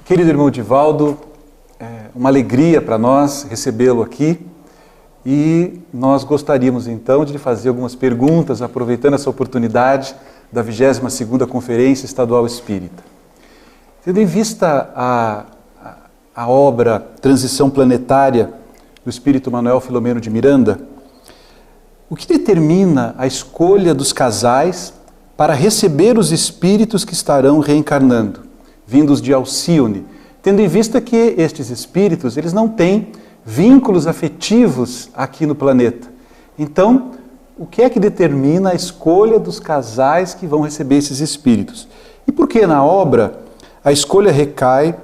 Querido irmão Divaldo, é uma alegria para nós recebê-lo aqui e nós gostaríamos então de lhe fazer algumas perguntas, aproveitando essa oportunidade da 22ª Conferência Estadual Espírita. Tendo em vista a obra Transição Planetária do Espírito Manuel Filomeno de Miranda, o que determina a escolha dos casais para receber os espíritos que estarão reencarnando, vindos de Alcíone, tendo em vista que estes espíritos, eles não têm vínculos afetivos aqui no planeta. Então, o que é que determina a escolha dos casais que vão receber esses espíritos? E por que na obra a escolha recai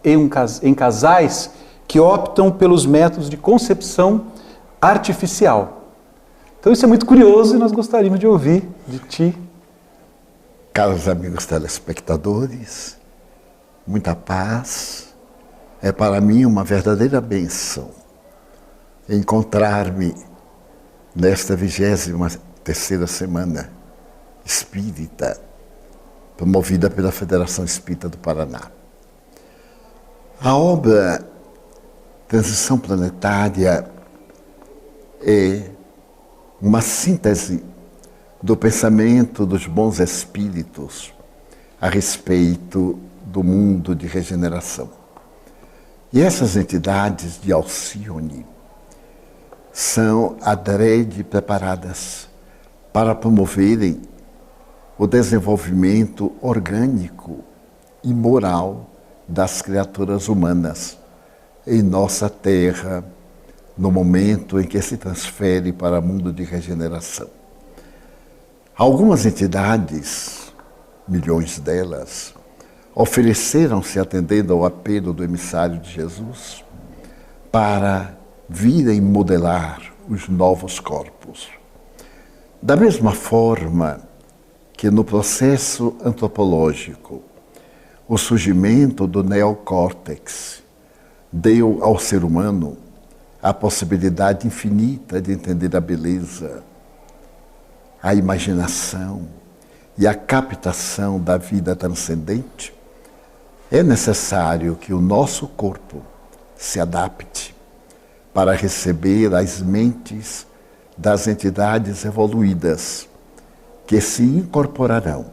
em casais que optam pelos métodos de concepção artificial? Então isso é muito curioso e nós gostaríamos de ouvir de ti. Caros amigos telespectadores, muita paz. É para mim uma verdadeira bênção encontrar-me nesta 23ª Semana Espírita, promovida pela Federação Espírita do Paraná. A obra Transição Planetária é uma síntese do pensamento dos bons espíritos a respeito do mundo de regeneração. E essas entidades de Alcíone são adrede preparadas para promoverem o desenvolvimento orgânico e moral das criaturas humanas em nossa Terra, no momento em que se transfere para o mundo de regeneração. Algumas entidades, milhões delas, ofereceram-se atendendo ao apelo do emissário de Jesus para virem modelar os novos corpos. Da mesma forma que no processo antropológico, o surgimento do neocórtex deu ao ser humano a possibilidade infinita de entender a beleza, a imaginação e a captação da vida transcendente, é necessário que o nosso corpo se adapte para receber as mentes das entidades evoluídas que se incorporarão,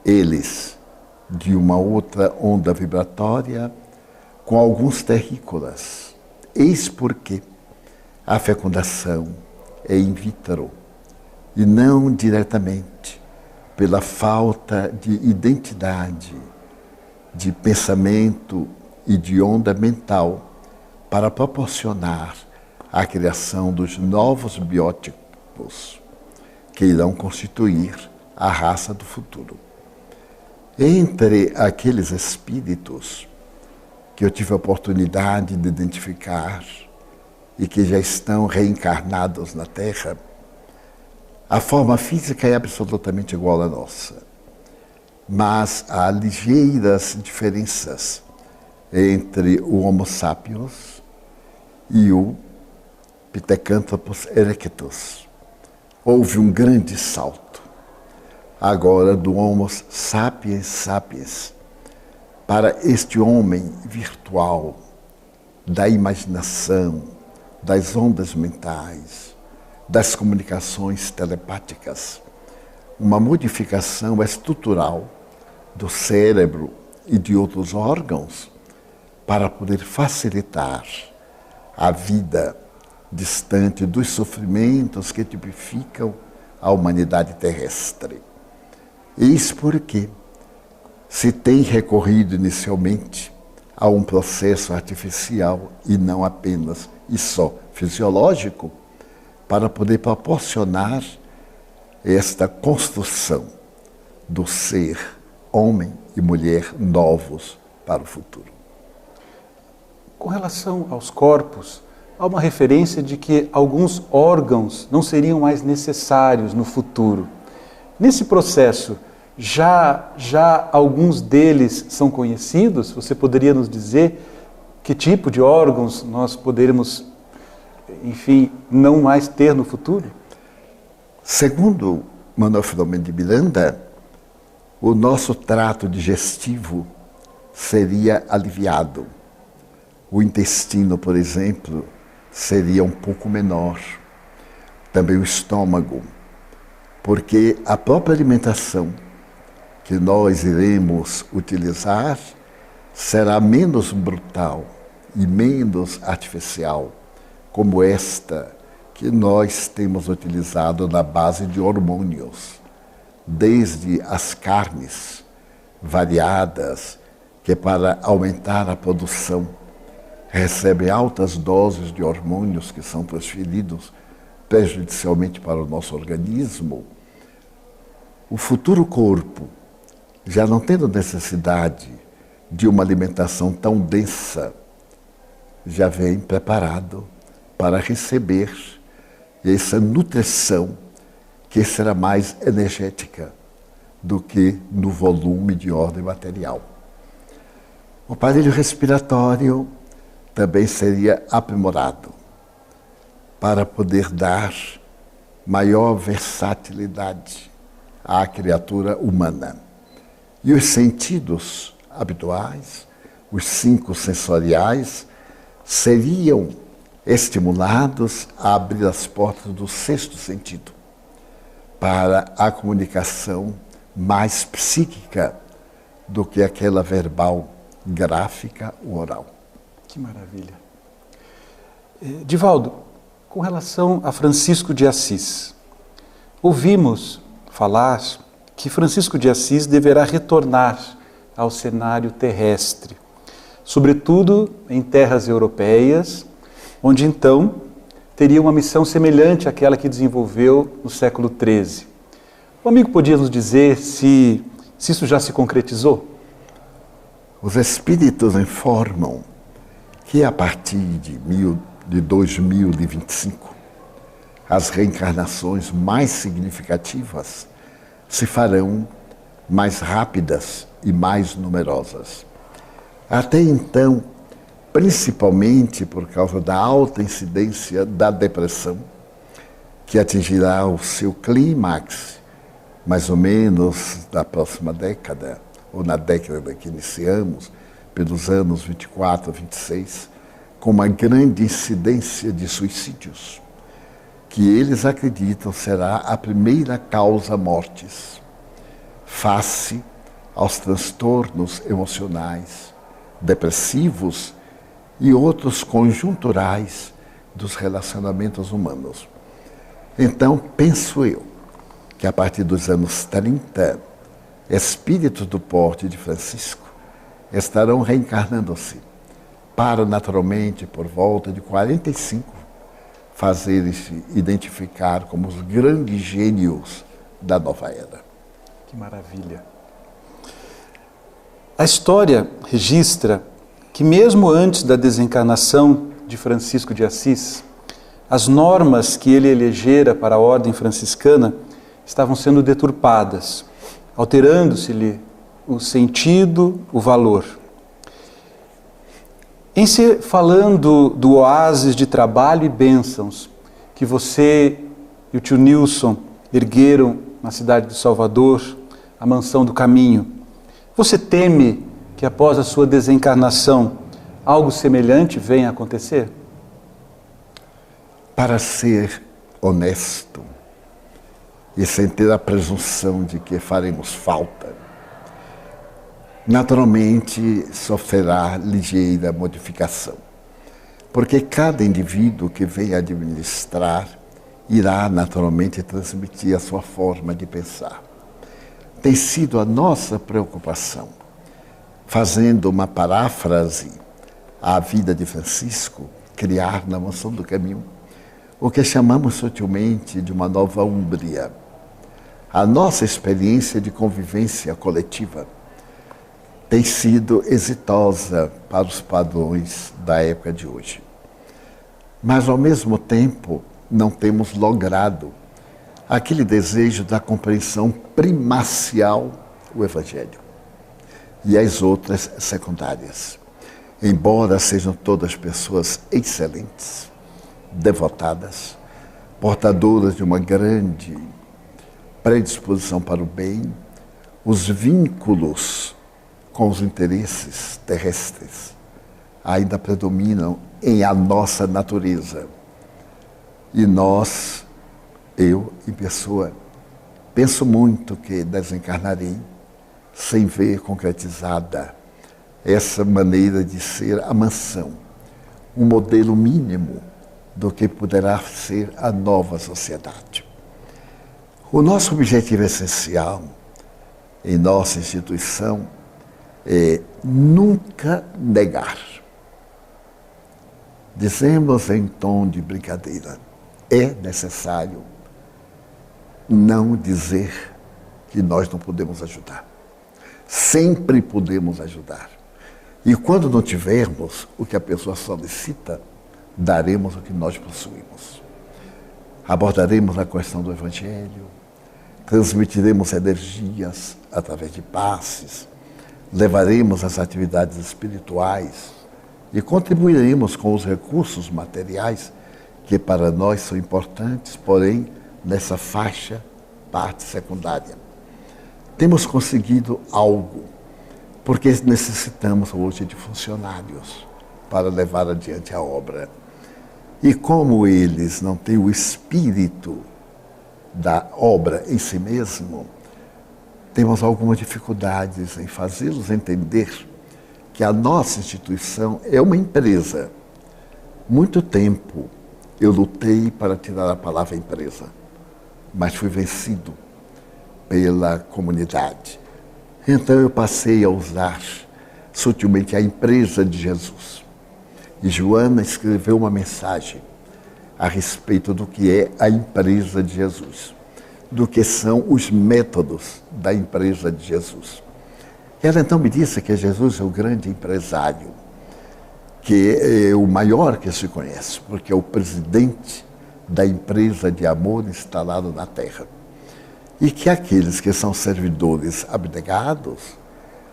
eles, de uma outra onda vibratória, com alguns terrícolas. Eis porque a fecundação é in vitro e não diretamente, pela falta de identidade, de pensamento e de onda mental para proporcionar a criação dos novos biótipos que irão constituir a raça do futuro. Entre aqueles espíritos que eu tive a oportunidade de identificar e que já estão reencarnados na Terra, a forma física é absolutamente igual à nossa, mas há ligeiras diferenças entre o Homo sapiens e o Pithecanthropus erectus. Houve um grande salto, agora do Homo sapiens sapiens para este homem virtual, da imaginação, das ondas mentais, das comunicações telepáticas, uma modificação estrutural do cérebro e de outros órgãos para poder facilitar a vida distante dos sofrimentos que tipificam a humanidade terrestre. Eis porque se tem recorrido inicialmente a um processo artificial e não apenas e só fisiológico, para poder proporcionar esta construção do ser homem e mulher novos para o futuro. Com relação aos corpos, há uma referência de que alguns órgãos não seriam mais necessários no futuro. Nesse processo, já alguns deles são conhecidos? Você poderia nos dizer que tipo de órgãos nós poderíamos, enfim, não mais ter no futuro? Segundo Manuel Filomeno de Miranda, o nosso trato digestivo seria aliviado. O intestino, por exemplo, seria um pouco menor. Também o estômago, porque a própria alimentação que nós iremos utilizar será menos brutal e menos artificial, como esta que nós temos utilizado na base de hormônios, desde as carnes variadas, que para aumentar a produção recebem altas doses de hormônios que são transferidos prejudicialmente para o nosso organismo. O futuro corpo, já não tendo necessidade de uma alimentação tão densa, já vem preparado para receber essa nutrição que será mais energética do que no volume de ordem material. O aparelho respiratório também seria aprimorado para poder dar maior versatilidade à criatura humana. E os sentidos habituais, os 5 sensoriais, seriam estimulados a abrir as portas do 6º sentido para a comunicação mais psíquica do que aquela verbal, gráfica ou oral. Que maravilha. Divaldo, com relação a Francisco de Assis, ouvimos falar que Francisco de Assis deverá retornar ao cenário terrestre, sobretudo em terras europeias, onde então teria uma missão semelhante àquela que desenvolveu no século XIII. O amigo podia nos dizer se isso já se concretizou? Os espíritos informam que a partir de 2025, as reencarnações mais significativas se farão mais rápidas e mais numerosas. Até então, principalmente por causa da alta incidência da depressão, que atingirá o seu clímax mais ou menos na próxima década, ou na década que iniciamos, pelos anos 24 a 26, com uma grande incidência de suicídios, que eles acreditam será a primeira causa mortes, face aos transtornos emocionais, depressivos e outros conjunturais dos relacionamentos humanos. Então, penso eu que a partir dos anos 30, espíritos do porte de Francisco estarão reencarnando-se para, naturalmente, por volta de 45, fazerem-se identificar como os grandes gênios da nova era. Que maravilha! A história registra que mesmo antes da desencarnação de Francisco de Assis, as normas que ele elegera para a ordem franciscana estavam sendo deturpadas, alterando-se-lhe o sentido, o valor. Falando do oásis de trabalho e bênçãos que você e o tio Nilson ergueram na cidade de Salvador, a Mansão do Caminho, você teme que após a sua desencarnação algo semelhante venha a acontecer? Para ser honesto e sem ter a presunção de que faremos falta, naturalmente sofrerá ligeira modificação, porque cada indivíduo que vem administrar irá naturalmente transmitir a sua forma de pensar. Tem sido a nossa preocupação, fazendo uma paráfrase à vida de Francisco, criar na Mansão do Caminho o que chamamos sutilmente de uma nova Úmbria. A nossa experiência de convivência coletiva tem sido exitosa para os padrões da época de hoje. Mas, ao mesmo tempo, não temos logrado aquele desejo da compreensão primacial do Evangelho e as outras secundárias. Embora sejam todas pessoas excelentes, devotadas, portadoras de uma grande predisposição para o bem, os vínculos com os interesses terrestres ainda predominam em a nossa natureza. E nós, eu em pessoa, penso muito que desencarnarei sem ver concretizada essa maneira de ser a mansão, um modelo mínimo do que poderá ser a nova sociedade. O nosso objetivo essencial em nossa instituição é nunca negar. Dizemos em tom de brincadeira, é necessário não dizer que nós não podemos ajudar. Sempre podemos ajudar. E quando não tivermos o que a pessoa solicita, daremos o que nós possuímos. Abordaremos a questão do Evangelho, transmitiremos energias através de passes, levaremos as atividades espirituais e contribuiremos com os recursos materiais que para nós são importantes, porém, nessa faixa, parte secundária. Temos conseguido algo, porque necessitamos hoje de funcionários para levar adiante a obra. E como eles não têm o espírito da obra em si mesmo, temos algumas dificuldades em fazê-los entender que a nossa instituição é uma empresa. Muito tempo eu lutei para tirar a palavra empresa, mas fui vencido pela comunidade. Então eu passei a usar sutilmente a empresa de Jesus. E Joana escreveu uma mensagem a respeito do que é a empresa de Jesus, do que são os métodos da empresa de Jesus. Ela então me disse que Jesus é o grande empresário, que é o maior que se conhece, porque é o presidente da empresa de amor instalado na terra. E que aqueles que são servidores abnegados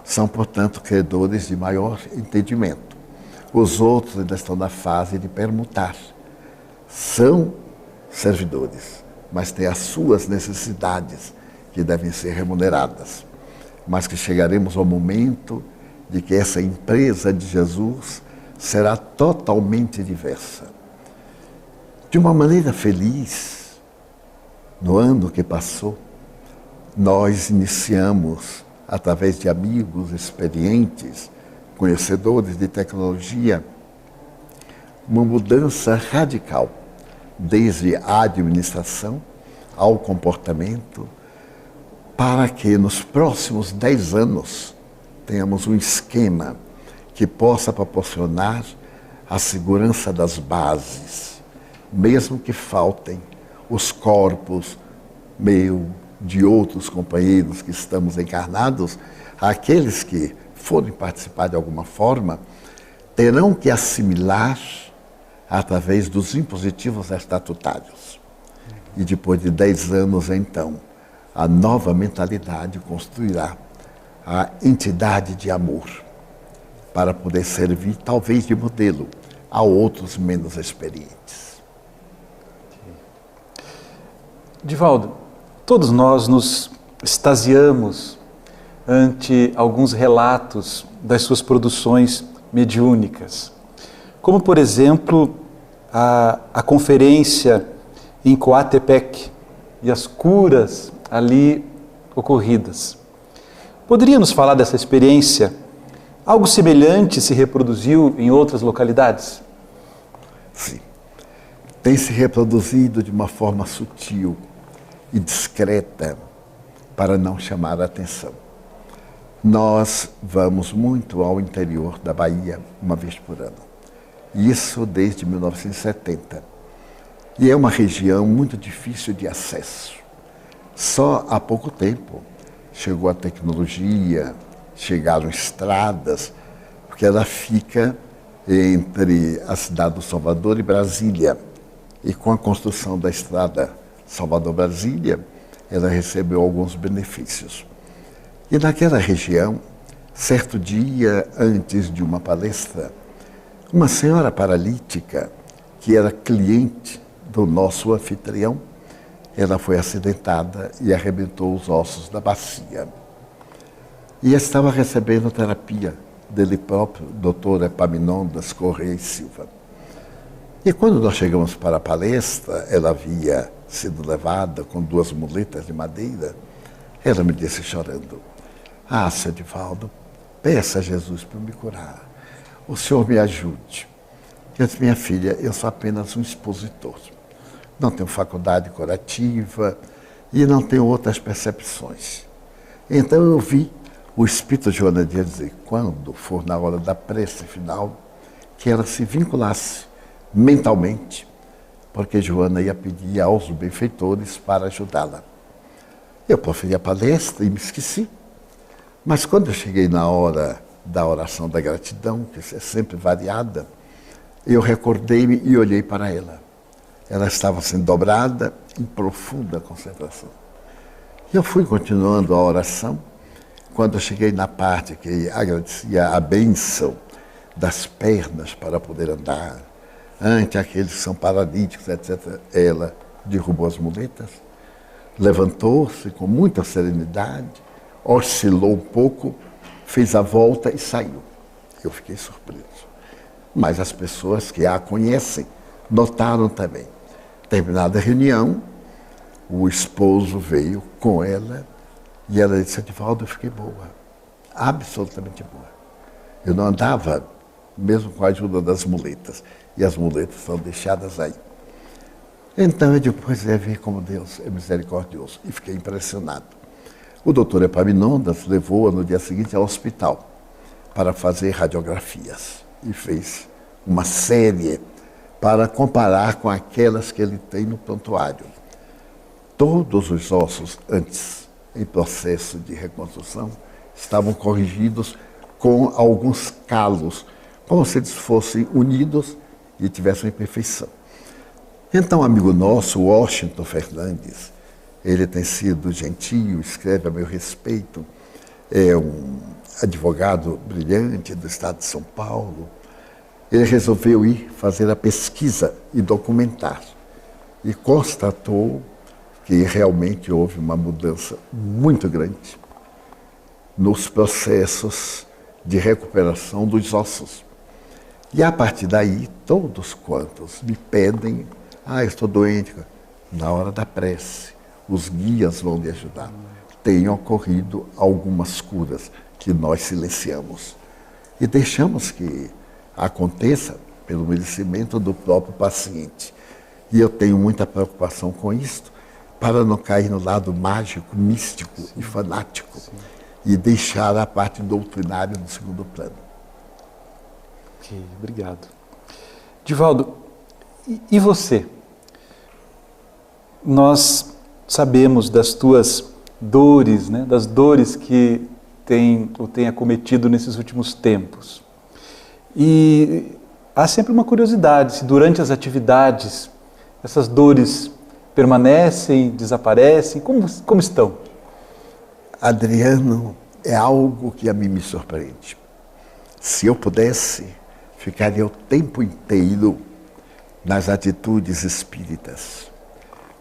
são, portanto, credores de maior entendimento. Os outros ainda estão na fase de permutar. São servidores, mas têm as suas necessidades que devem ser remuneradas. Mas que chegaremos ao momento de que essa empresa de Jesus será totalmente diversa. De uma maneira feliz, no ano que passou, nós iniciamos, através de amigos experientes, conhecedores de tecnologia, uma mudança radical, desde a administração ao comportamento, para que nos próximos 10 anos tenhamos um esquema que possa proporcionar a segurança das bases, mesmo que faltem os corpos meu, de outros companheiros que estamos encarnados, aqueles que forem participar de alguma forma, terão que assimilar através dos impositivos estatutários. E depois de 10 anos, então, a nova mentalidade construirá a entidade de amor para poder servir, talvez, de modelo a outros menos experientes. Divaldo, todos nós nos extasiamos ante alguns relatos das suas produções mediúnicas, como, por exemplo, a conferência em Coatepec e as curas ali ocorridas. Poderia nos falar dessa experiência? Algo semelhante se reproduziu em outras localidades? Sim. Tem se reproduzido de uma forma sutil e discreta para não chamar a atenção. Nós vamos muito ao interior da Bahia uma vez por ano. Isso desde 1970. E é uma região muito difícil de acesso. Só há pouco tempo chegou a tecnologia, chegaram estradas, porque ela fica entre a cidade do Salvador e Brasília. E com a construção da estrada Salvador-Brasília, ela recebeu alguns benefícios. E naquela região, certo dia antes de uma palestra, uma senhora paralítica, que era cliente do nosso anfitrião, ela foi acidentada e arrebentou os ossos da bacia. e estava recebendo terapia dele próprio, doutor Epaminondas Correia e Silva. E quando nós chegamos para a palestra, ela havia sido levada com 2 muletas de madeira. Ela me disse chorando: "Ah, Sr. Edivaldo, peça a Jesus para me curar. O senhor me ajude." Eu disse: "Minha filha, eu sou apenas um expositor. Não tenho faculdade curativa e não tenho outras percepções." Então eu vi o Espírito de Joana Dias dizer, quando for na hora da prece final, que ela se vinculasse mentalmente, porque Joana ia pedir aos benfeitores para ajudá-la. Eu proferi a palestra e me esqueci. Mas quando eu cheguei na hora da oração da gratidão, que é sempre variada, eu recordei-me e olhei para ela. Ela estava sendo dobrada em profunda concentração. E eu fui continuando a oração. Quando eu cheguei na parte que agradecia a bênção das pernas para poder andar, ante aqueles que são paralíticos, etc., ela derrubou as muletas, levantou-se com muita serenidade, oscilou um pouco, fez a volta e saiu. Eu fiquei surpreso. Mas as pessoas que a conhecem notaram também. Terminada a reunião, o esposo veio com ela e ela disse: "Edivaldo, eu fiquei boa, absolutamente boa. Eu não andava, mesmo com a ajuda das muletas, e as muletas são deixadas aí." Então eu depois ia ver como Deus é misericordioso e fiquei impressionado. O doutor Epaminondas levou-a no dia seguinte ao hospital para fazer radiografias e fez uma série para comparar com aquelas que ele tem no prontuário. Todos os ossos antes, em processo de reconstrução, estavam corrigidos com alguns calos, como se eles fossem unidos e tivessem imperfeição. Então, um amigo nosso, Washington Fernandes, ele tem sido gentil, escreve a meu respeito, é um advogado brilhante do estado de São Paulo. Ele resolveu ir fazer a pesquisa e documentar. E constatou que realmente houve uma mudança muito grande nos processos de recuperação dos ossos. E a partir daí, todos quantos me pedem: "Ah, eu estou doente", na hora da prece, os guias vão me ajudar. Tem ocorrido algumas curas que nós silenciamos e deixamos que aconteça pelo merecimento do próprio paciente. E eu tenho muita preocupação com isso, para não cair no lado mágico, místico e fanático, e deixar a parte doutrinária no segundo plano. Ok, obrigado. Edivaldo, e você? Nós sabemos das tuas dores, né, das dores que o tem acometido nesses últimos tempos. E há sempre uma curiosidade, se durante as atividades essas dores permanecem, desaparecem, como estão? Adriano, é algo que a mim me surpreende. Se eu pudesse, ficaria o tempo inteiro nas atitudes espíritas,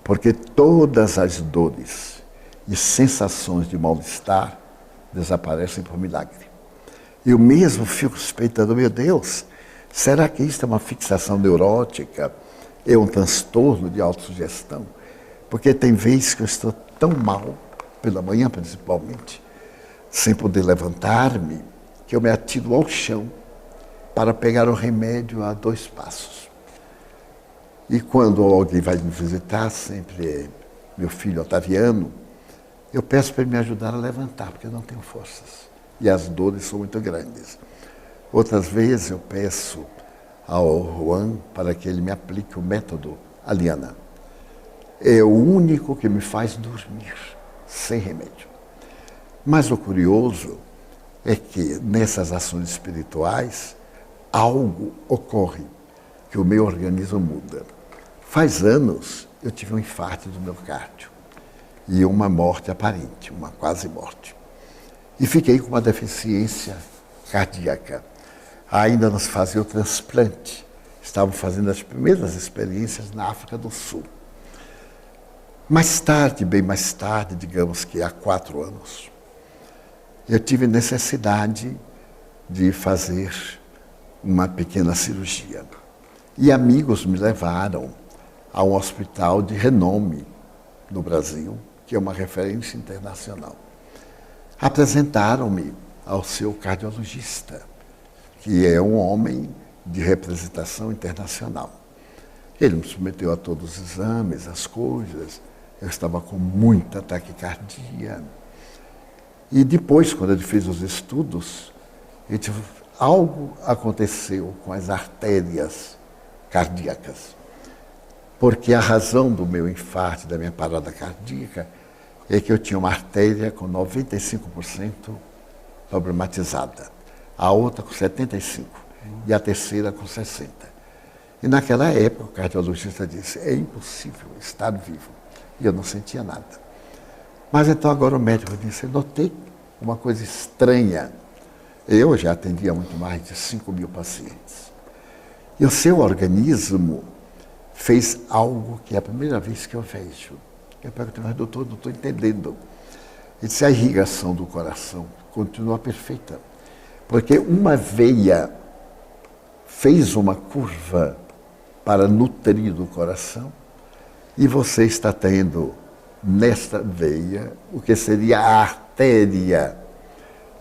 porque todas as dores e sensações de mal-estar desaparecem por milagre. Eu mesmo fico suspeitando: meu Deus, será que isso é uma fixação neurótica? É um transtorno de autossugestão? Porque tem vezes que eu estou tão mal, pela manhã principalmente, sem poder levantar-me, que eu me atiro ao chão para pegar o remédio a 2 passos. E quando alguém vai me visitar, sempre é meu filho Otaviano, eu peço para ele me ajudar a levantar, porque eu não tenho forças. E as dores são muito grandes. Outras vezes eu peço ao Juan para que ele me aplique o método Aliana. É o único que me faz dormir, sem remédio. Mas o curioso é que nessas ações espirituais, algo ocorre, que o meu organismo muda. Faz anos eu tive um infarto do miocárdio e uma morte aparente, uma quase morte. E fiquei com uma deficiência cardíaca. Ainda nos fazia o transplante. Estavam fazendo as primeiras experiências na África do Sul. Mais tarde, bem mais tarde, digamos que há 4 anos, eu tive necessidade de fazer uma pequena cirurgia. E amigos me levaram a um hospital de renome no Brasil, que é uma referência internacional. Apresentaram-me ao seu cardiologista, que é um homem de representação internacional. Ele me submeteu a todos os exames, as coisas. Eu estava com muita taquicardia. E depois, quando ele fez os estudos, algo aconteceu com as artérias cardíacas. Porque a razão do meu infarto, da minha parada cardíaca, é que eu tinha uma artéria com 95% problematizada, a outra com 75% e a terceira com 60%. E naquela época o cardiologista disse, é impossível estar vivo. E eu não sentia nada. Mas então agora o médico disse, notei uma coisa estranha. Eu já atendia muito mais de 5.000 pacientes. E o seu organismo fez algo que é a primeira vez que eu vejo. Eu perguntei, mas doutor, não estou entendendo. Ele disse, a irrigação do coração continua perfeita. Porque uma veia fez uma curva para nutrir o coração e você está tendo nesta veia o que seria a artéria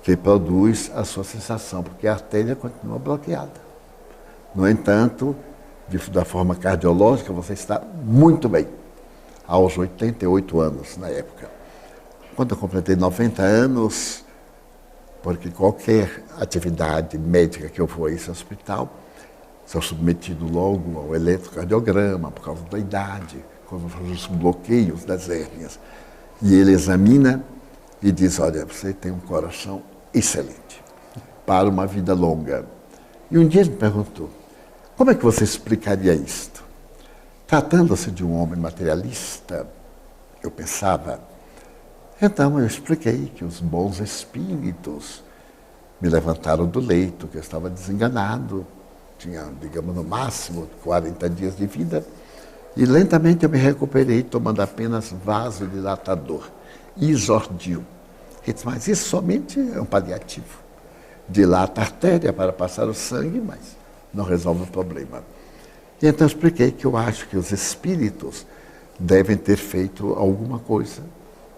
que produz a sua sensação, porque a artéria continua bloqueada. No entanto, da forma cardiológica, você está muito bem, aos 88 anos na época. Quando eu completei 90 anos, porque qualquer atividade médica que eu for a esse hospital, sou submetido logo ao eletrocardiograma, por causa da idade, quando eu faço os bloqueios das hérnias. E ele examina e diz, olha, você tem um coração excelente, para uma vida longa. E um dia ele me perguntou, como é que você explicaria isto? Tratando-se de um homem materialista, eu pensava, então eu expliquei que os bons espíritos me levantaram do leito, que eu estava desenganado, tinha, digamos, no máximo 40 dias de vida, e lentamente eu me recuperei tomando apenas vasodilatador, Isordil. Ele disse, mas isso somente é um paliativo. Dilata a artéria para passar o sangue, mas não resolve o problema. E então eu expliquei que eu acho que os espíritos devem ter feito alguma coisa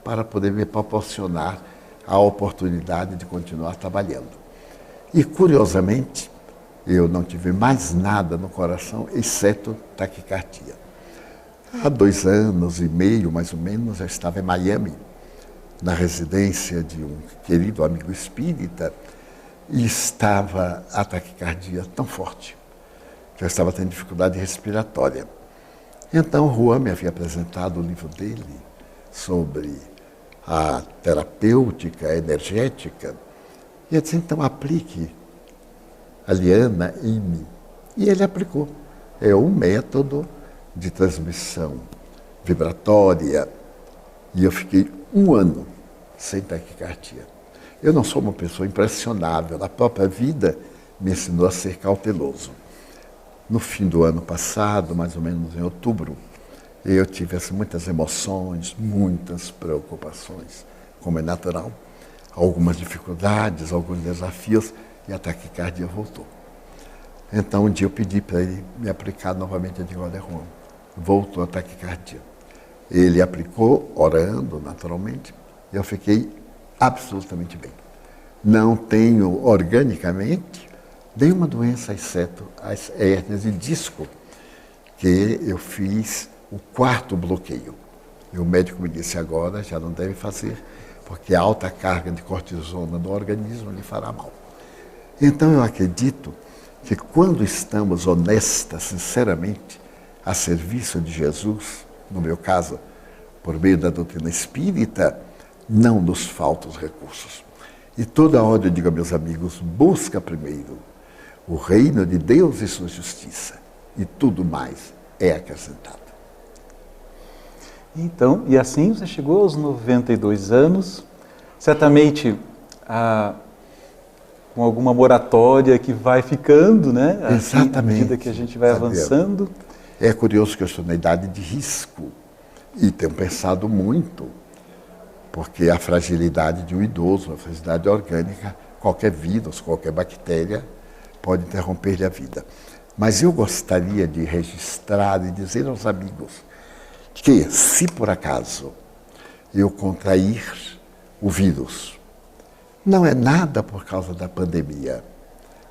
para poder me proporcionar a oportunidade de continuar trabalhando. E, curiosamente, eu não tive mais nada no coração, exceto taquicardia. Há 2 anos e meio, mais ou menos, eu estava em Miami, na residência de um querido amigo espírita, e estava a taquicardia tão forte, que eu estava tendo dificuldade respiratória. Então, o Juan me havia apresentado o livro dele sobre a terapêutica energética, e eu disse, então aplique a Liana em mim. E ele aplicou. É um método de transmissão vibratória. E eu fiquei 1 ano sem taquicardia. Eu não sou uma pessoa impressionável. A própria vida me ensinou a ser cauteloso. No fim do ano passado, mais ou menos em outubro, eu tive muitas emoções, muitas preocupações, como é natural, algumas dificuldades, alguns desafios, e a taquicardia voltou. Então, um dia eu pedi para ele me aplicar novamente, eu digo, olha, Juan, voltou a taquicardia. Ele aplicou, orando, naturalmente, e eu fiquei absolutamente bem. Não tenho, organicamente, nenhuma doença, exceto as hérnias de disco, que eu fiz o 4º bloqueio. E o médico me disse, agora já não deve fazer, porque a alta carga de cortisona no organismo lhe fará mal. Então eu acredito que quando estamos honestas, sinceramente, a serviço de Jesus, no meu caso, por meio da doutrina espírita, não nos faltam os recursos. E toda hora eu digo a meus amigos, busca primeiro o reino de Deus e sua justiça, e tudo mais é acrescentado. Então, e assim você chegou aos 92 anos, certamente com alguma moratória que vai ficando, né? Assim, exatamente. À medida que a gente vai avançando. É curioso que eu estou na idade de risco e tenho pensado muito porque a fragilidade de um idoso, a fragilidade orgânica, qualquer vírus, qualquer bactéria pode interromper-lhe a vida. Mas eu gostaria de registrar e dizer aos amigos que, se por acaso eu contrair o vírus, não é nada por causa da pandemia,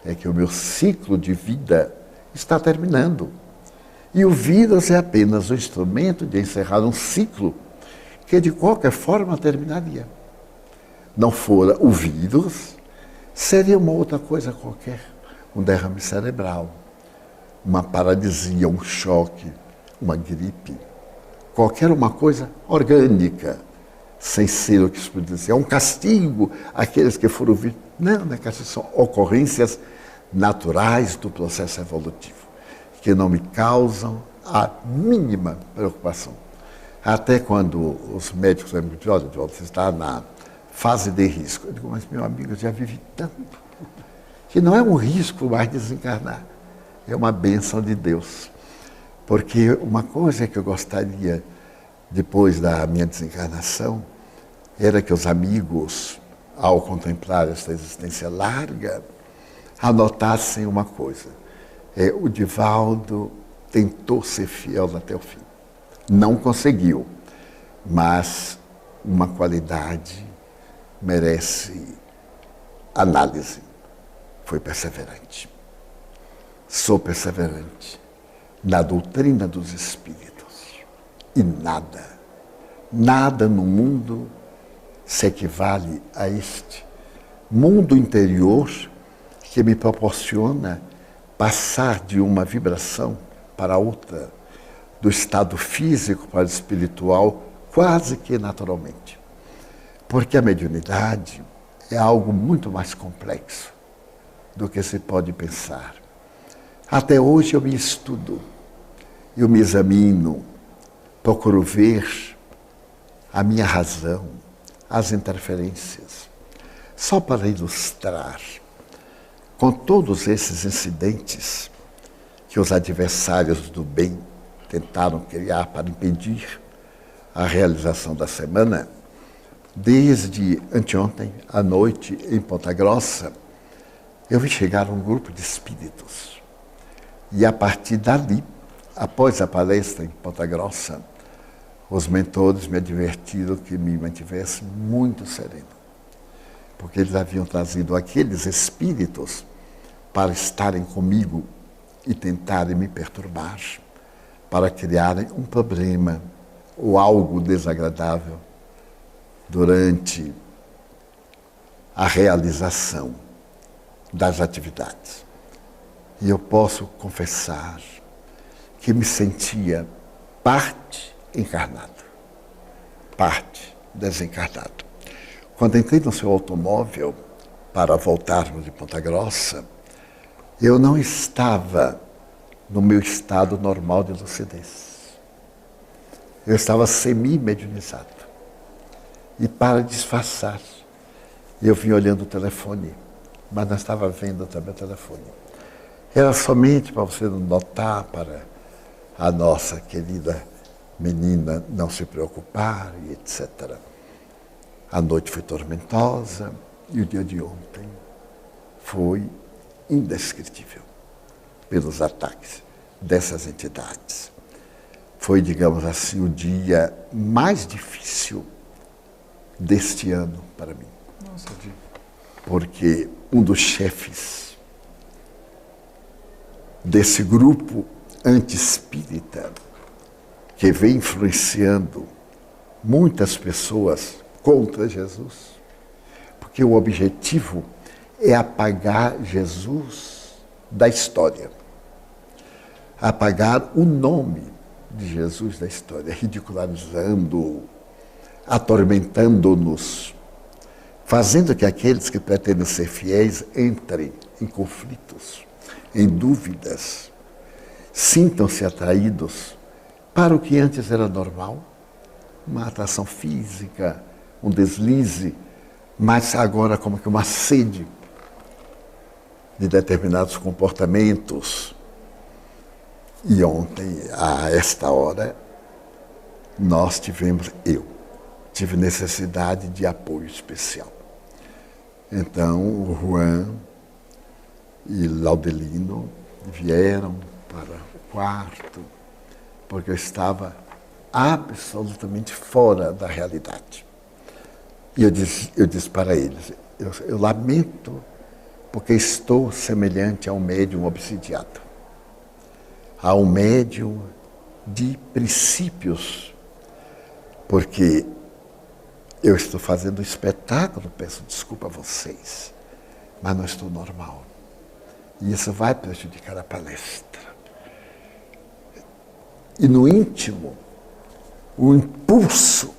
é que o meu ciclo de vida está terminando. E o vírus é apenas um instrumento de encerrar um ciclo que de qualquer forma terminaria. Não fora o vírus, seria uma outra coisa qualquer, um derrame cerebral, uma paralisia, um choque, uma gripe, qualquer uma coisa orgânica, sem ser o que se pode dizer, é um castigo àqueles que foram vítimas. Não é castigo, são ocorrências naturais do processo evolutivo, que não me causam a mínima preocupação. Até quando os médicos me dizem, olha, você está na fase de risco. Eu digo, mas meu amigo, eu já vivi tanto, que não é um risco mais desencarnar, é uma bênção de Deus. Porque uma coisa que eu gostaria, depois da minha desencarnação, era que os amigos, ao contemplar esta existência larga, anotassem uma coisa. O Divaldo tentou ser fiel até o fim. Não conseguiu, mas uma qualidade merece análise. Foi perseverante. Sou perseverante na doutrina dos espíritos. E nada no mundo se equivale a este mundo interior que me proporciona passar de uma vibração para outra, do estado físico para o espiritual, quase que naturalmente. Porque a mediunidade é algo muito mais complexo do que se pode pensar. Até hoje eu me estudo, eu me examino, procuro ver a minha razão, as interferências. Só para ilustrar, com todos esses incidentes que os adversários do bem tentaram criar para impedir a realização da semana, desde anteontem à noite em Ponta Grossa, eu vi chegar um grupo de espíritos. E a partir dali, após a palestra em Ponta Grossa, os mentores me advertiram que me mantivesse muito sereno, porque eles haviam trazido aqueles espíritos para estarem comigo e tentarem me perturbar, para criarem um problema ou algo desagradável durante a realização das atividades. E eu posso confessar que me sentia parte encarnado, parte desencarnado. Quando entrei no seu automóvel para voltarmos de Ponta Grossa, eu não estava no meu estado normal de lucidez. Eu estava semi-mediunizado. E para disfarçar, eu vim olhando o telefone, mas não estava vendo também o telefone. Era somente para você notar, para a nossa querida menina não se preocupar e etc. A noite foi tormentosa e o dia de ontem foi indescritível pelos ataques dessas entidades. Foi, digamos assim, o dia mais difícil deste ano para mim. Nossa, porque um dos chefes desse grupo anti-espírita, que vem influenciando muitas pessoas contra Jesus, porque o objetivo é apagar Jesus da história, apagar o nome de Jesus da história, ridicularizando-o, atormentando-nos, fazendo que aqueles que pretendem ser fiéis entrem em conflitos, em dúvidas, sintam-se atraídos para o que antes era normal, uma atração física, um deslize, mas agora como que uma sede de determinados comportamentos. E ontem, a esta hora, nós tivemos, eu tive necessidade de apoio especial. Então, o Juan e Laudelino vieram para o quarto, porque eu estava absolutamente fora da realidade. E eu disse para eles, eu lamento porque estou semelhante a um médium obsidiado, a um médium de princípios, porque eu estou fazendo um espetáculo, peço desculpa a vocês, mas não estou normal. E isso vai prejudicar a palestra. E no íntimo, o impulso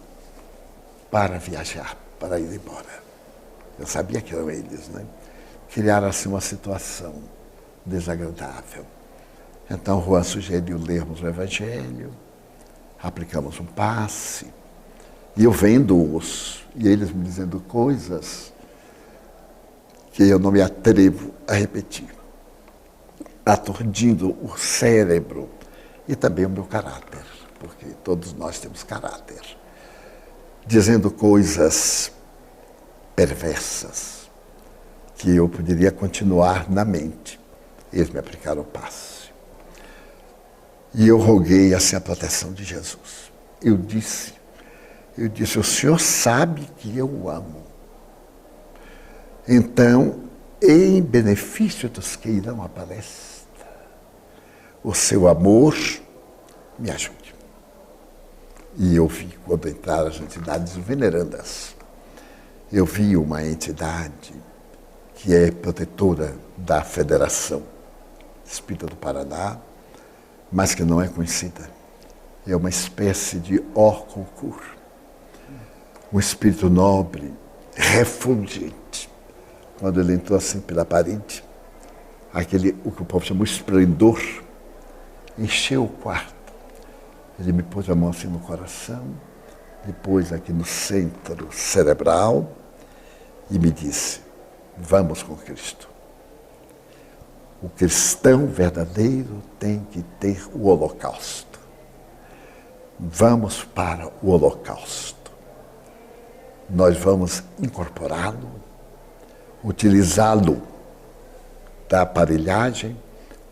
para viajar, para ir embora. Eu sabia que eram eles, né? Criaram assim uma situação desagradável. Então Juan sugeriu lermos o Evangelho, aplicamos um passe, e eu vendo-os, e eles me dizendo coisas que eu não me atrevo a repetir, aturdindo o cérebro e também o meu caráter, porque todos nós temos caráter, dizendo coisas perversas que eu poderia continuar na mente. Eles me aplicaram o passe. E eu roguei assim a proteção de Jesus. Eu disse, o Senhor sabe que eu o amo. Então, em benefício dos que irão à palestra, o seu amor me ajude. E eu vi, quando entraram as entidades venerandas, eu vi uma entidade que é protetora da Federação Espírita do Paraná, mas que não é conhecida. É uma espécie de Or-Concur, um espírito nobre, refulgente. Quando ele entrou assim pela parede, o que o povo chama de esplendor, encheu o quarto. Ele me pôs a mão assim no coração, depois aqui no centro cerebral, e me disse, vamos com Cristo. O cristão verdadeiro tem que ter o holocausto. Vamos para o holocausto. Nós vamos incorporá-lo, utilizá-lo da aparelhagem,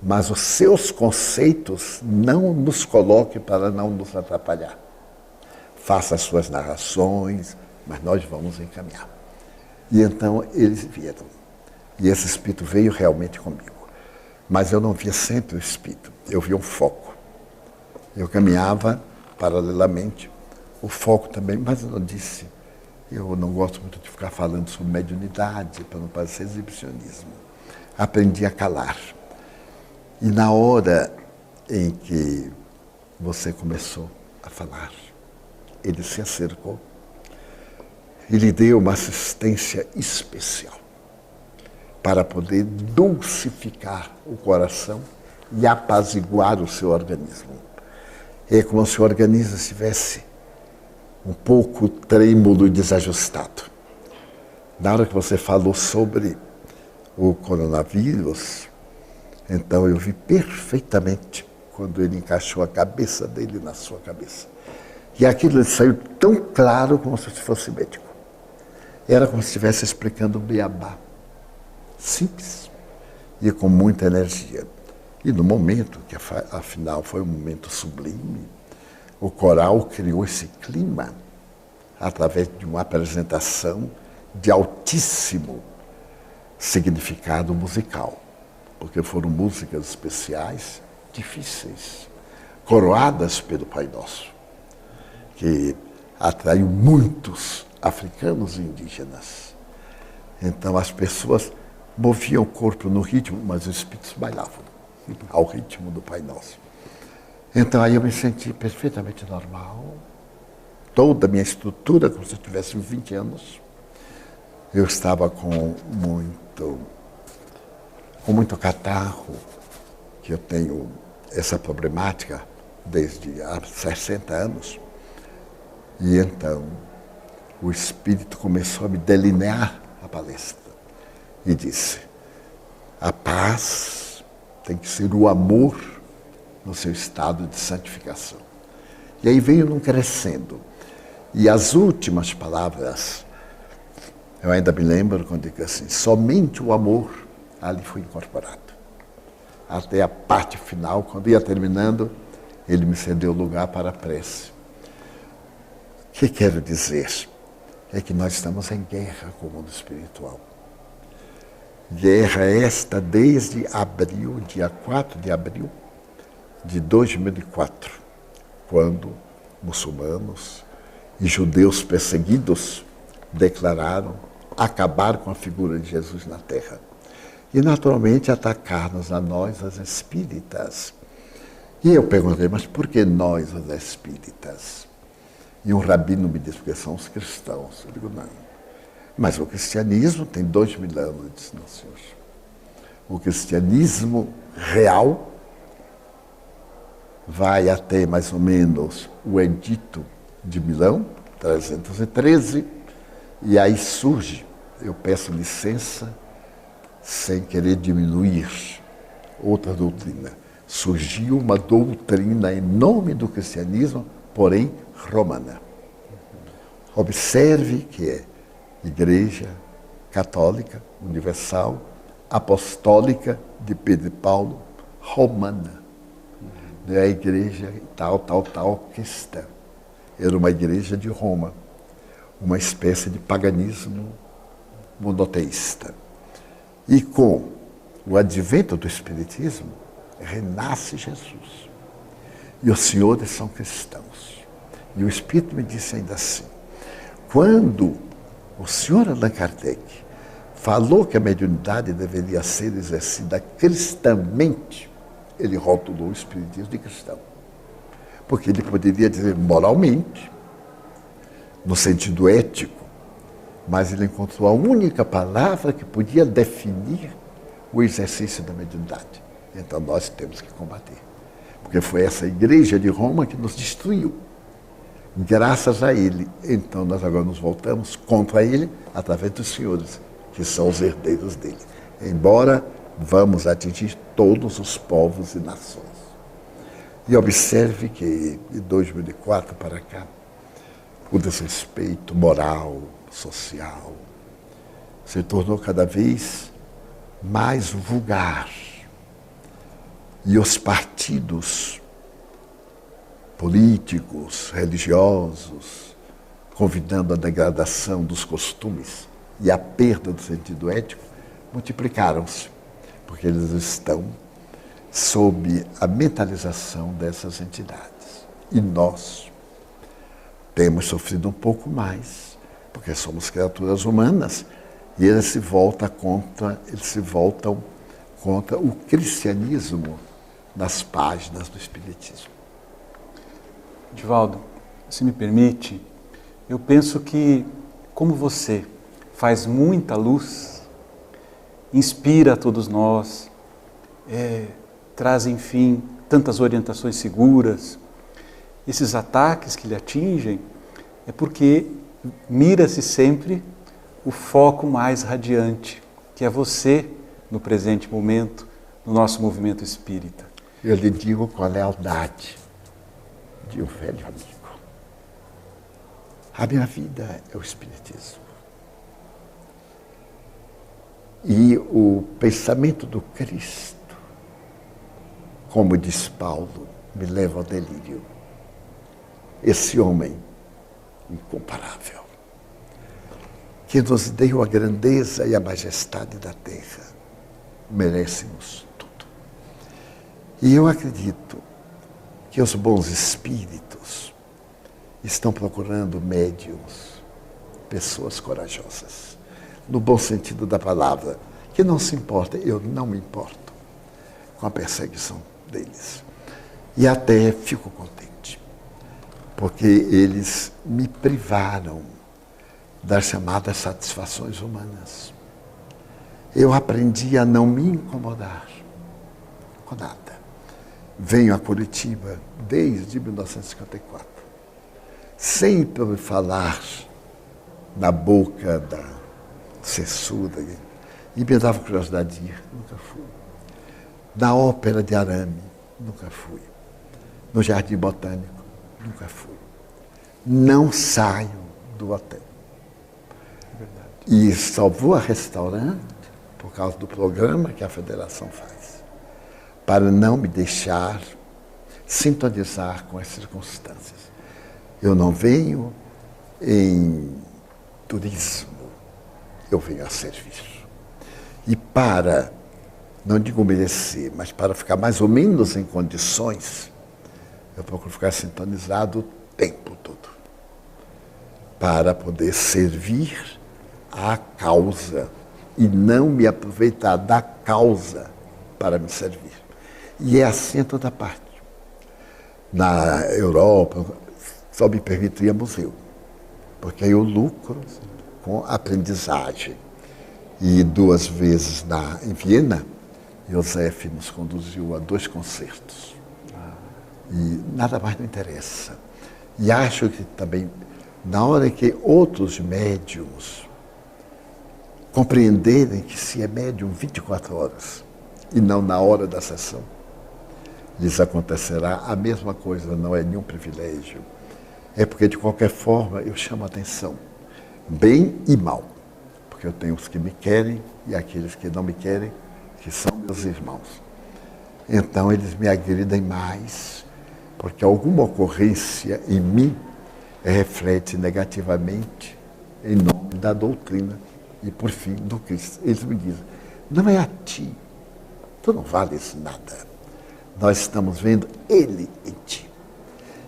mas os seus conceitos não nos coloque para não nos atrapalhar. Faça as suas narrações, mas nós vamos encaminhar. E então eles vieram. E esse espírito veio realmente comigo. Mas eu não via sempre o espírito, eu via um foco. Eu caminhava paralelamente, o foco também, mas eu não disse. Eu não gosto muito de ficar falando sobre mediunidade, para não parecer exibicionismo. Aprendi a calar. E na hora em que você começou a falar, ele se acercou e lhe deu uma assistência especial para poder dulcificar o coração e apaziguar o seu organismo. É como se o organismo estivesse um pouco trêmulo e desajustado. Na hora que você falou sobre o coronavírus, então eu vi perfeitamente quando ele encaixou a cabeça dele na sua cabeça. E aquilo saiu tão claro como se fosse médico. Era como se estivesse explicando o beabá. Simples e com muita energia. E no momento, que afinal foi um momento sublime, o coral criou esse clima através de uma apresentação de altíssimo significado musical, porque foram músicas especiais, difíceis, coroadas pelo Pai Nosso, que atraiu muitos africanos e indígenas. Então as pessoas moviam o corpo no ritmo, mas os espíritos bailavam ao ritmo do Pai Nosso. Então aí eu me senti perfeitamente normal, toda a minha estrutura, como se eu tivesse 20 anos. Eu estava com muito catarro, que eu tenho essa problemática desde há 60 anos. E então o Espírito começou a me delinear a palestra e disse, a paz tem que ser o amor no seu estado de santificação. E aí veio num crescendo. E as últimas palavras, eu ainda me lembro quando digo assim, somente o amor ali foi incorporado. Até a parte final, quando ia terminando, ele me cedeu lugar para a prece. O que quero dizer? É que nós estamos em guerra com o mundo espiritual. Guerra esta desde abril, dia 4 de abril de 2004, quando muçulmanos e judeus perseguidos declararam acabar com a figura de Jesus na Terra. E, naturalmente, atacar-nos a nós, as espíritas. E eu perguntei, mas por que nós, os espíritas? E um rabino me disse, porque são os cristãos. Eu digo, não. Mas o cristianismo tem 2000 anos. Eu disse, não, senhor. O cristianismo real vai até mais ou menos o Edito de Milão, 313, e aí surge, eu peço licença, sem querer diminuir outra doutrina. Surgiu uma doutrina em nome do cristianismo, porém romana. Observe que é Igreja Católica, Universal, Apostólica de Pedro e Paulo, romana. Não é a igreja tal cristã. Era uma igreja de Roma, uma espécie de paganismo monoteísta. E com o advento do Espiritismo, renasce Jesus. E os senhores são cristãos. E o Espírito me disse ainda assim, quando o senhor Allan Kardec falou que a mediunidade deveria ser exercida cristamente, ele rotulou o Espiritismo de cristão. Porque ele poderia dizer moralmente, no sentido ético, mas ele encontrou a única palavra que podia definir o exercício da mediunidade. Então nós temos que combater. Porque foi essa igreja de Roma que nos destruiu. Graças a ele. Então nós agora nos voltamos contra ele através dos senhores, que são os herdeiros dele. Embora vamos atingir todos os povos e nações. E observe que de 2004 para cá, o desrespeito moral, social, se tornou cada vez mais vulgar. E os partidos políticos, religiosos, convidando a degradação dos costumes e a perda do sentido ético, multiplicaram-se, porque eles estão sob a mentalização dessas entidades. E nós temos sofrido um pouco mais, porque somos criaturas humanas, e eles se voltam contra o cristianismo nas páginas do Espiritismo. Divaldo, se me permite, eu penso que, como você faz muita luz, inspira a todos nós, traz, enfim, tantas orientações seguras, esses ataques que lhe atingem, é porque mira-se sempre o foco mais radiante, que é você no presente momento, no nosso movimento espírita. Eu lhe digo com a lealdade de um velho amigo. A minha vida é o Espiritismo. E o pensamento do Cristo, como diz Paulo, me leva ao delírio. Esse homem incomparável, que nos deu a grandeza e a majestade da terra, merece-nos tudo. E eu acredito que os bons espíritos estão procurando médiuns, pessoas corajosas, no bom sentido da palavra, que não se importa, eu não me importo com a perseguição deles. E até fico contente, porque eles me privaram das chamadas satisfações humanas. Eu aprendi a não me incomodar com nada. Venho a Curitiba desde 1954, sempre ouvi falar na boca da censura, e me dava curiosidade de ir, nunca fui. Na Ópera de Arame, nunca fui. No Jardim Botânico, nunca fui. não saio do hotel. E só vou a restaurante por causa do programa que a federação faz, para não me deixar sintonizar com as circunstâncias. Eu não venho em turismo, eu venho a servir. E para, não digo merecer, mas para ficar mais ou menos em condições, eu procuro ficar sintonizado o tempo todo, para poder servir à causa e não me aproveitar da causa para me servir. E é assim em toda parte. Na Europa, só me permito ir a museu, porque aí eu lucro com aprendizagem. E 2 vezes em Viena, Josef nos conduziu a 2 concertos. E nada mais não interessa. E acho que também, na hora que outros médiums compreenderem que se é médium 24 horas e não na hora da sessão, lhes acontecerá a mesma coisa, não é nenhum privilégio. É porque, de qualquer forma, eu chamo a atenção, bem e mal. Porque eu tenho os que me querem e aqueles que não me querem, que são meus irmãos. Então, eles me agridem mais, porque alguma ocorrência em mim reflete negativamente em nome da doutrina e, por fim, do Cristo. Eles me dizem, não é a ti, tu não vales nada. Nós estamos vendo Ele em ti.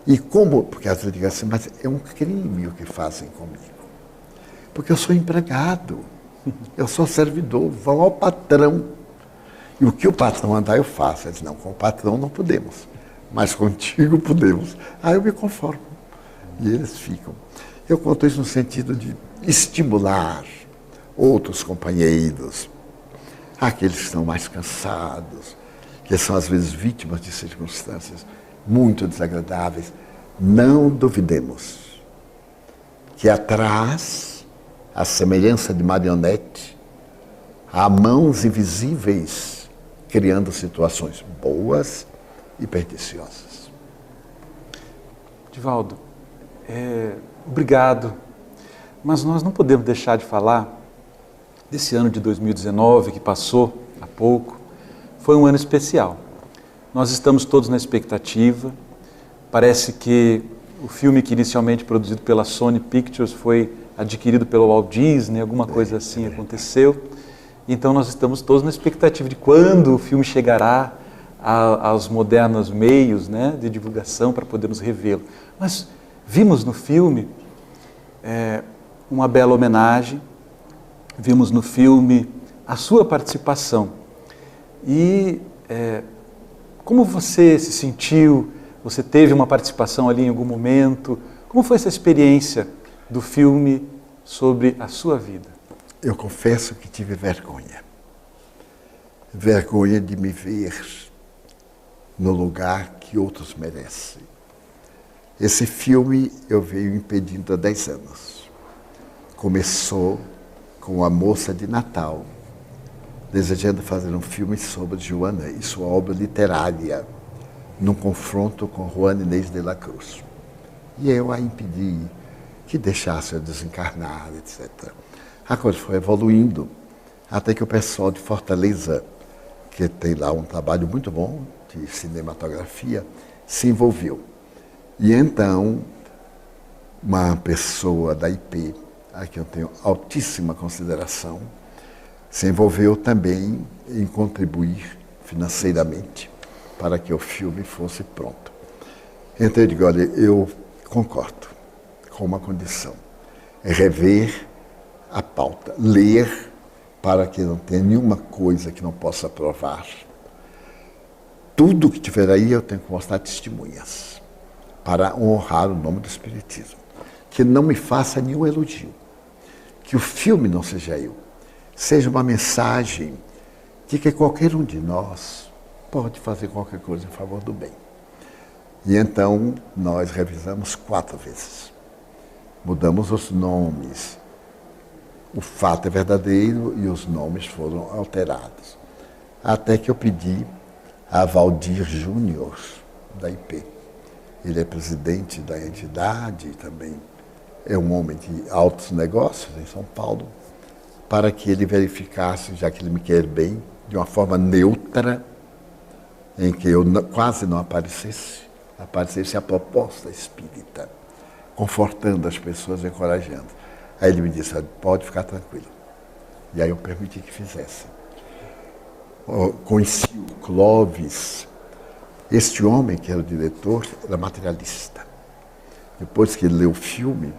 E como, porque às vezes eu digo assim, mas é um crime o que fazem comigo. Porque eu sou empregado, eu sou servidor, vão ao patrão. E o que o patrão mandar eu faço. Eles não, com o patrão não podemos, mas contigo podemos. Aí eu me conformo. E eles ficam. Eu conto isso no sentido de estimular outros companheiros, aqueles que estão mais cansados, que são às vezes vítimas de circunstâncias muito desagradáveis. Não duvidemos que atrás, à semelhança de marionete, há mãos invisíveis criando situações boas e perniciosas. Divaldo, obrigado, mas nós não podemos deixar de falar desse ano de 2019 que passou há pouco. Foi um ano especial. Nós estamos todos na expectativa. Parece que o filme que inicialmente produzido pela Sony Pictures foi adquirido pelo Walt Disney, alguma coisa assim aconteceu. Então nós estamos todos na expectativa de quando o filme chegará aos modernos meios, né, de divulgação para podermos revê-lo. Mas vimos no filme uma bela homenagem, vimos no filme a sua participação. E como você se sentiu? Você teve uma participação ali em algum momento? Como foi essa experiência do filme sobre a sua vida? Eu confesso que tive vergonha. Vergonha de me ver no lugar que outros merecem. Esse filme eu venho impedindo há 10 anos. Começou com A Moça de Natal, desejando fazer um filme sobre Joana e sua obra literária, num confronto com Juan Inês de la Cruz. E eu a impedi que deixasse eu desencarnar, etc. A coisa foi evoluindo, até que o pessoal de Fortaleza, que tem lá um trabalho muito bom de cinematografia, se envolveu. E então, uma pessoa da IP, a que eu tenho altíssima consideração, se envolveu também em contribuir financeiramente para que o filme fosse pronto. Então eu digo, olha, eu concordo com uma condição, é rever a pauta, ler para que não tenha nenhuma coisa que não possa provar. Tudo que tiver aí eu tenho que mostrar testemunhas para honrar o nome do Espiritismo. Que não me faça nenhum elogio, que o filme não seja eu, seja uma mensagem de que qualquer um de nós pode fazer qualquer coisa em favor do bem. E então nós revisamos 4 vezes. Mudamos os nomes. O fato é verdadeiro e os nomes foram alterados. Até que eu pedi a Valdir Júnior, da IP, ele é presidente da entidade e também é um homem de altos negócios em São Paulo, para que ele verificasse, já que ele me quer bem, de uma forma neutra, em que eu quase não aparecesse a proposta espírita, confortando as pessoas, encorajando. Aí ele me disse, pode ficar tranquilo. E aí eu permiti que fizesse. Conheci o Clóvis. Este homem, que era o diretor, era materialista. Depois que ele leu o filme,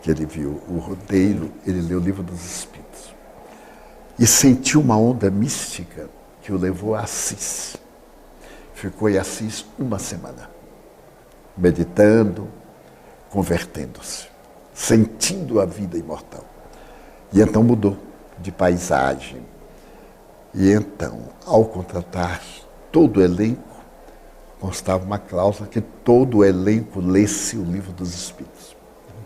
que ele viu o roteiro, ele leu o Livro dos Espíritos. E sentiu uma onda mística que o levou a Assis. Ficou em Assis uma semana, meditando, convertendo-se, sentindo a vida imortal. E então mudou de paisagem. E então, ao contratar todo o elenco, constava uma cláusula que todo o elenco lesse o Livro dos Espíritos.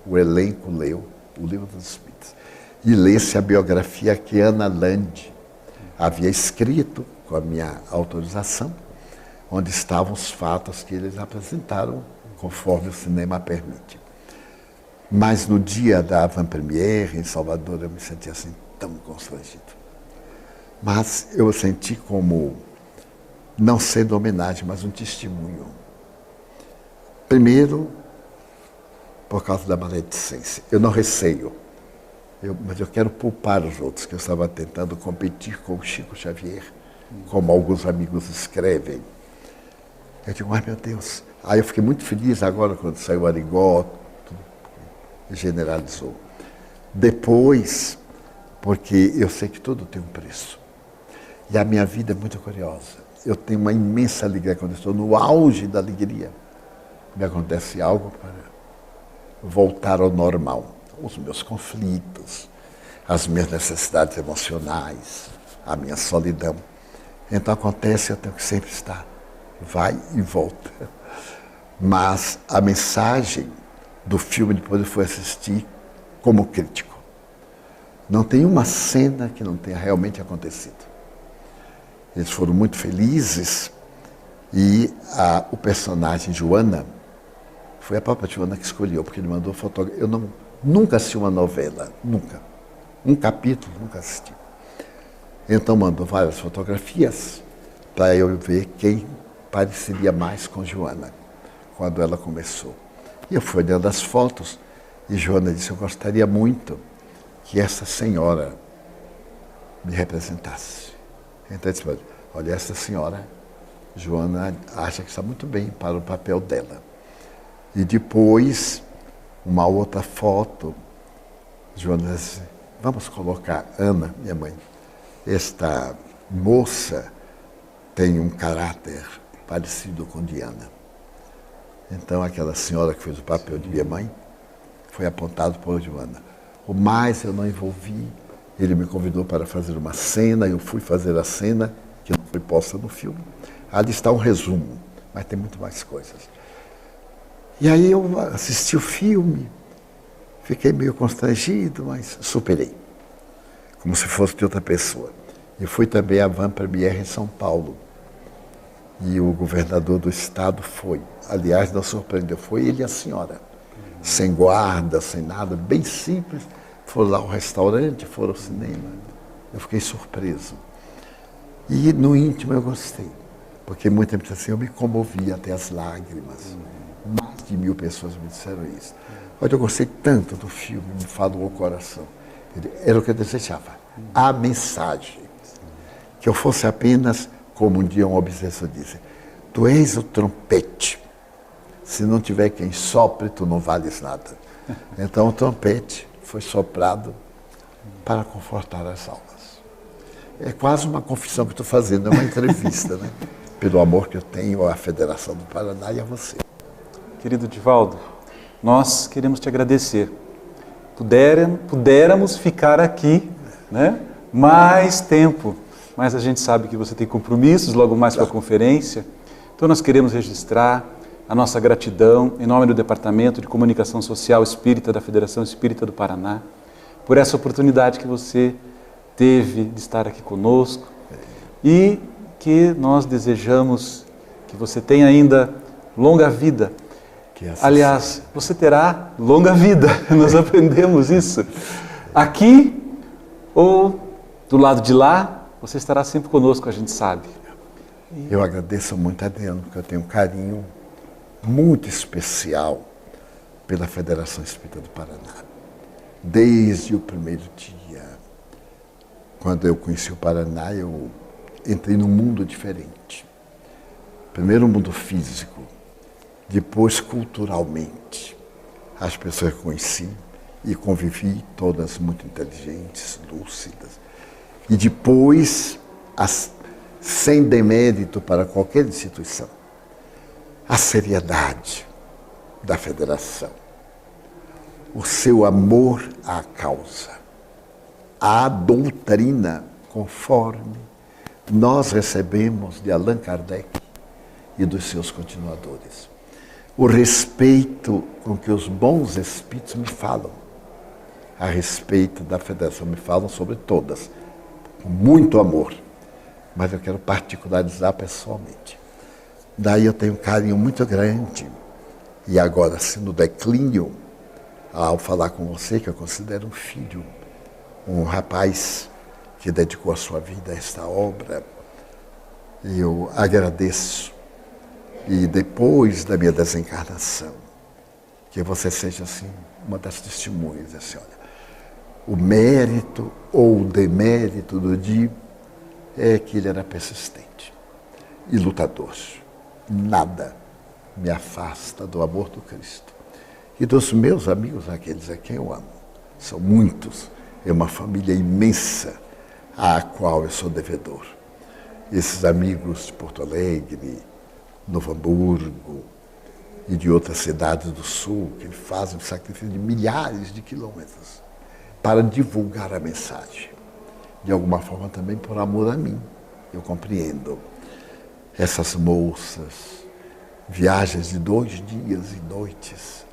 O elenco leu o Livro dos Espíritos. E lesse a biografia que Ana Lande havia escrito, com a minha autorização, onde estavam os fatos que eles apresentaram, conforme o cinema permite. Mas no dia da avant-première, em Salvador, eu me senti assim, tão constrangido. Mas eu senti como, não sendo homenagem, mas um testemunho. Primeiro, por causa da maledicência. Eu não receio, mas eu quero poupar os outros, que eu estava tentando competir com o Chico Xavier, como alguns amigos escrevem. Eu digo, ai meu Deus. Aí eu fiquei muito feliz agora quando saiu o Arigó, generalizou. Depois, porque eu sei que tudo tem um preço. E a minha vida é muito curiosa. Eu tenho uma imensa alegria quando estou no auge da alegria. Me acontece algo para voltar ao normal. Os meus conflitos, as minhas necessidades emocionais, a minha solidão. Então acontece, eu tenho que sempre estar. Vai e volta. Mas a mensagem do filme depois eu fui assistir como crítico. Não tem uma cena que não tenha realmente acontecido. Eles foram muito felizes e o personagem Joana, foi a própria Joana que escolheu, porque ele mandou fotografia. Eu nunca assisti uma novela, nunca. Um capítulo, nunca assisti. Então mandou várias fotografias para eu ver quem pareceria mais com Joana, quando ela começou. E eu fui olhando as fotos e Joana disse, eu gostaria muito que essa senhora me representasse. Então eu disse, olha, essa senhora, Joana acha que está muito bem para o papel dela. E depois, uma outra foto, Joana disse, vamos colocar Ana, minha mãe. Esta moça tem um caráter parecido com Diana. Então, aquela senhora que fez o papel de minha mãe foi apontado por Joana. O mais eu não envolvi, ele me convidou para fazer uma cena, eu fui fazer a cena, que não foi posta no filme. Ali está um resumo, mas tem muito mais coisas. E aí eu assisti o filme, fiquei meio constrangido, mas superei, como se fosse de outra pessoa. E fui também à avant-première em São Paulo. E o governador do estado foi. Aliás, não surpreendeu, foi ele e a senhora. Sem guarda, sem nada, bem simples. Foram lá ao restaurante, foram ao cinema. Eu fiquei surpreso. E no íntimo eu gostei. Porque muita gente disse assim, eu me comovi até as lágrimas. Mais de 1000 pessoas me disseram isso. Olha, eu gostei tanto do filme, me falou o coração. Era o que eu desejava. A mensagem. Que eu fosse apenas, como um dia um obsessor disse, tu és o trompete. Se não tiver quem sopre, tu não vales nada. Então o trompete foi soprado para confortar as almas. É quase uma confissão que estou fazendo, é uma entrevista, né? Pelo amor que eu tenho à Federação do Paraná e a você. Querido Divaldo, nós queremos te agradecer. Pudéramos ficar aqui, né? Mais tempo, mas a gente sabe que você tem compromissos logo mais com a conferência. Então nós queremos registrar a nossa gratidão em nome do Departamento de Comunicação Social Espírita da Federação Espírita do Paraná, por essa oportunidade que você teve de estar aqui conosco e que nós desejamos que você tenha ainda longa vida. Assim Aliás, você terá longa vida, nós aprendemos isso. Aqui ou do lado de lá, você estará sempre conosco, a gente sabe. Eu agradeço muito a Adriano, porque eu tenho um carinho muito especial pela Federação Espírita do Paraná. Desde o primeiro dia, quando eu conheci o Paraná, eu entrei num mundo diferente. Primeiro o mundo físico, depois culturalmente. As pessoas que conheci e convivi, todas muito inteligentes, lúcidas. E depois, sem demérito para qualquer instituição, a seriedade da federação, o seu amor à causa, a doutrina conforme nós recebemos de Allan Kardec e dos seus continuadores. O respeito com que os bons espíritos me falam a respeito da federação, me falam sobre todas, com muito amor, mas eu quero particularizar pessoalmente. Daí eu tenho um carinho muito grande, e agora, assim, no declínio, ao falar com você, que eu considero um filho, um rapaz que dedicou a sua vida a esta obra, eu agradeço. E depois da minha desencarnação, que você seja, assim, uma das testemunhas, assim, olha, o mérito ou o demérito do Di é que ele era persistente e lutador. Nada me afasta do amor do Cristo e dos meus amigos, aqueles a quem eu amo. São muitos, é uma família imensa à qual eu sou devedor. Esses amigos de Porto Alegre, Novo Hamburgo e de outras cidades do Sul, que fazem um sacrifício de milhares de quilômetros para divulgar a mensagem. De alguma forma também por amor a mim, eu compreendo. Essas moças, viagens de 2 dias e noites,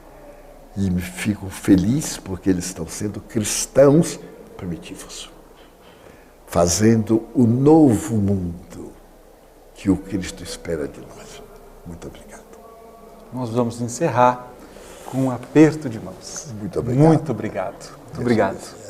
e me fico feliz porque eles estão sendo cristãos primitivos, fazendo o novo mundo que o Cristo espera de nós. Muito obrigado. Nós vamos encerrar com um aperto de mãos. Muito obrigado. Muito obrigado. Muito obrigado.